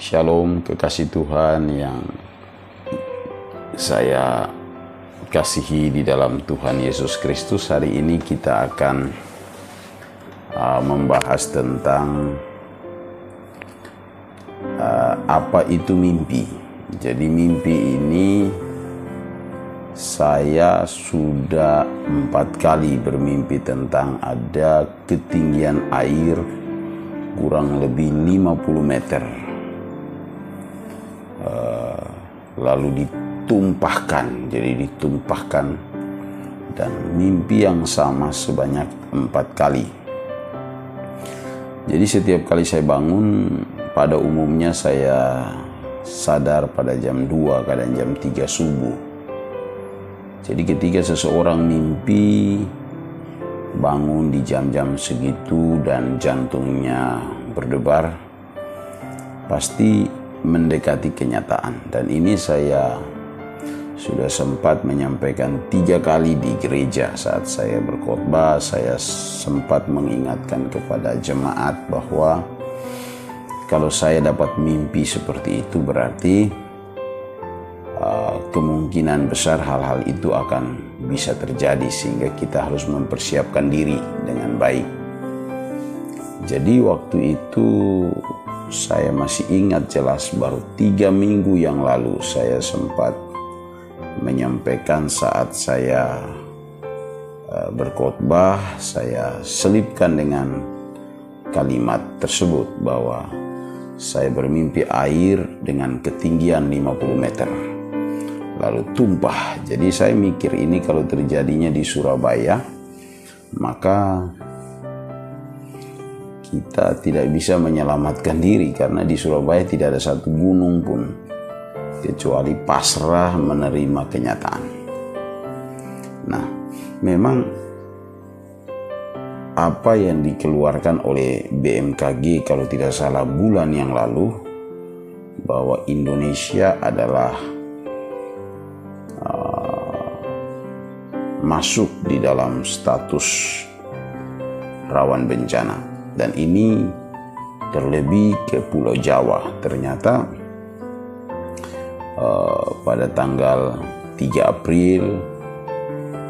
Shalom, kekasih Tuhan yang saya kasihi di dalam Tuhan Yesus Kristus. Hari ini kita akan membahas tentang apa itu mimpi. Jadi mimpi ini saya sudah 4 kali bermimpi tentang ada ketinggian air kurang lebih 50 meter. Lalu ditumpahkan, dan mimpi yang sama sebanyak 4 kali. Jadi setiap kali saya bangun, pada umumnya saya sadar pada jam 2, kadang jam 3 subuh. Jadi ketika seseorang mimpi bangun di jam-jam segitu dan jantungnya berdebar, pasti mendekati kenyataan. Dan ini saya sudah sempat menyampaikan 3 kali di gereja saat saya berkhotbah. Saya sempat mengingatkan kepada jemaat bahwa kalau saya dapat mimpi seperti itu, berarti kemungkinan besar hal-hal itu akan bisa terjadi, sehingga kita harus mempersiapkan diri dengan baik. Jadi waktu itu saya masih ingat jelas, baru 3 minggu yang lalu saya sempat menyampaikan saat saya berkhotbah, saya selipkan dengan kalimat tersebut bahwa saya bermimpi air dengan ketinggian 50 meter lalu tumpah. Jadi saya mikir ini kalau terjadinya di Surabaya, maka kita tidak bisa menyelamatkan diri, karena di Surabaya tidak ada satu gunung pun kecuali pasrah menerima kenyataan. Nah, memang apa yang dikeluarkan oleh BMKG kalau tidak salah bulan yang lalu, bahwa Indonesia adalah masuk di dalam status rawan bencana. Dan ini terlebih ke Pulau Jawa. Ternyata pada tanggal 3 April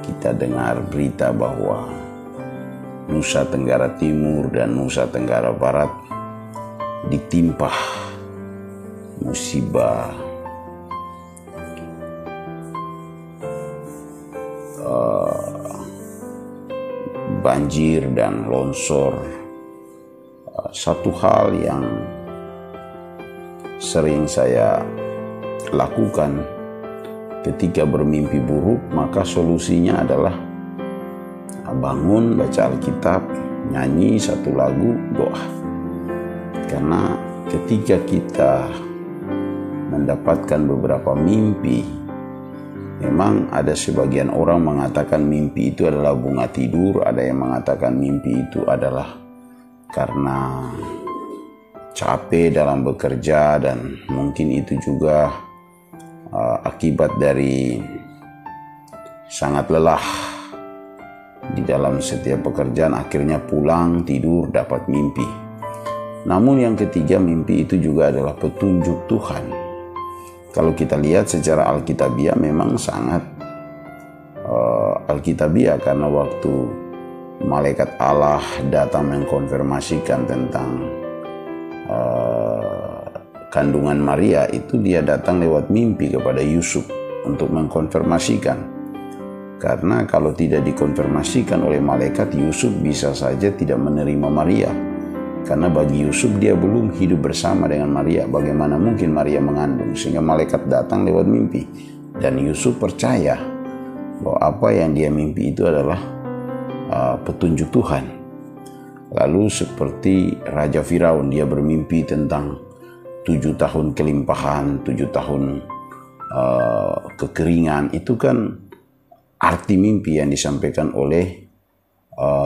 kita dengar berita bahwa Nusa Tenggara Timur dan Nusa Tenggara Barat ditimpa musibah banjir dan longsor. Satu hal yang sering saya lakukan ketika bermimpi buruk, maka solusinya adalah bangun, baca Alkitab, nyanyi satu lagu, doa. Karena ketika kita mendapatkan beberapa mimpi, memang ada sebagian orang mengatakan mimpi itu adalah bunga tidur, ada yang mengatakan mimpi itu adalah karena capek dalam bekerja, dan mungkin itu juga akibat dari sangat lelah di dalam setiap pekerjaan, akhirnya pulang tidur dapat mimpi. Namun yang ketiga, mimpi itu juga adalah petunjuk Tuhan. Kalau kita lihat secara alkitabiah, memang sangat alkitabiah, karena waktu malaikat Allah datang mengkonfirmasikan tentang kandungan Maria, itu dia datang lewat mimpi kepada Yusuf untuk mengkonfirmasikan. Karena kalau tidak dikonfirmasikan oleh malaikat, Yusuf bisa saja tidak menerima Maria. Karena bagi Yusuf, dia belum hidup bersama dengan Maria. Bagaimana mungkin Maria mengandung? Sehingga malaikat datang lewat mimpi. Dan Yusuf percaya bahwa apa yang dia mimpi itu adalah petunjuk Tuhan. Lalu seperti Raja Firaun, dia bermimpi tentang 7 tahun kelimpahan, 7 tahun kekeringan. Itu kan arti mimpi yang disampaikan oleh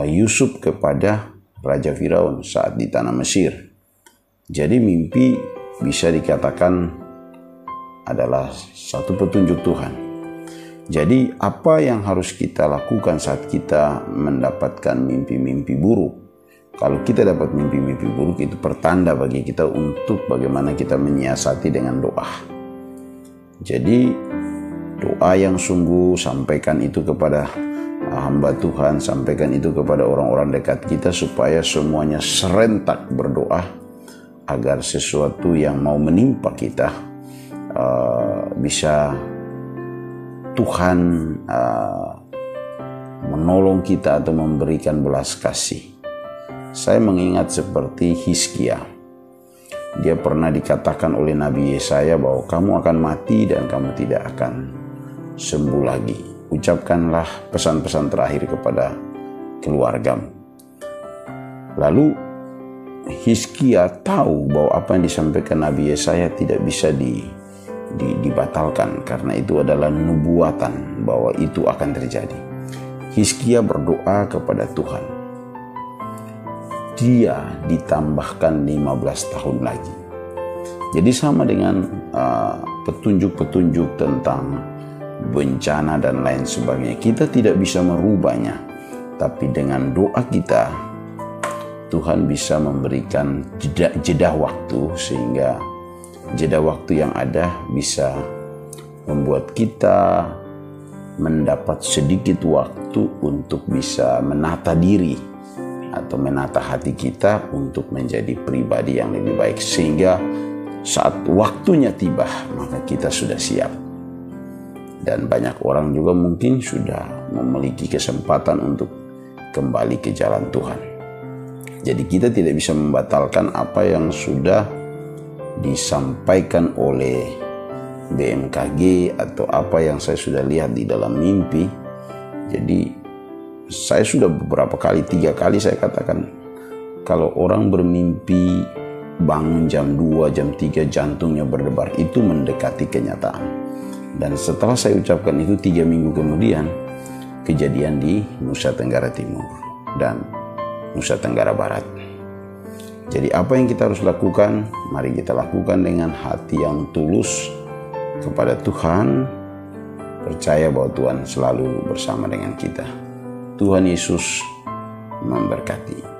Yusuf kepada Raja Firaun saat di tanah Mesir. Jadi mimpi bisa dikatakan adalah satu petunjuk Tuhan. Jadi apa yang harus kita lakukan saat kita mendapatkan mimpi-mimpi buruk? Kalau kita dapat mimpi-mimpi buruk, itu pertanda bagi kita untuk bagaimana kita menyiasati dengan doa. Jadi doa yang sungguh, sampaikan itu kepada hamba Tuhan, sampaikan itu kepada orang-orang dekat kita, supaya semuanya serentak berdoa agar sesuatu yang mau menimpa kita bisa Tuhan menolong kita atau memberikan belas kasih. Saya mengingat seperti Hizkia. Dia pernah dikatakan oleh Nabi Yesaya bahwa kamu akan mati dan kamu tidak akan sembuh lagi. Ucapkanlah pesan-pesan terakhir kepada keluargamu. Lalu Hizkia tahu bahwa apa yang disampaikan Nabi Yesaya tidak bisa dibatalkan, karena itu adalah nubuatan bahwa itu akan terjadi. Hizkia berdoa kepada Tuhan. Dia ditambahkan 15 tahun lagi. Jadi sama dengan petunjuk-petunjuk tentang bencana dan lain sebagainya. Kita tidak bisa merubahnya, tapi dengan doa kita, Tuhan bisa memberikan jeda waktu, sehingga jeda waktu yang ada bisa membuat kita mendapat sedikit waktu untuk bisa menata diri atau menata hati kita untuk menjadi pribadi yang lebih baik, sehingga saat waktunya tiba maka kita sudah siap. Dan banyak orang juga mungkin sudah memiliki kesempatan untuk kembali ke jalan Tuhan. Jadi kita tidak bisa membatalkan apa yang sudah disampaikan oleh BMKG atau apa yang saya sudah lihat di dalam mimpi. Jadi saya sudah beberapa kali, 3 kali saya katakan, kalau orang bermimpi bangun jam 2, jam 3 jantungnya berdebar, itu mendekati kenyataan. Dan setelah saya ucapkan itu 3 minggu kemudian, kejadian di Nusa Tenggara Timur dan Nusa Tenggara Barat. Jadi apa yang kita harus lakukan? Mari kita lakukan dengan hati yang tulus kepada Tuhan, percaya bahwa Tuhan selalu bersama dengan kita. Tuhan Yesus memberkati.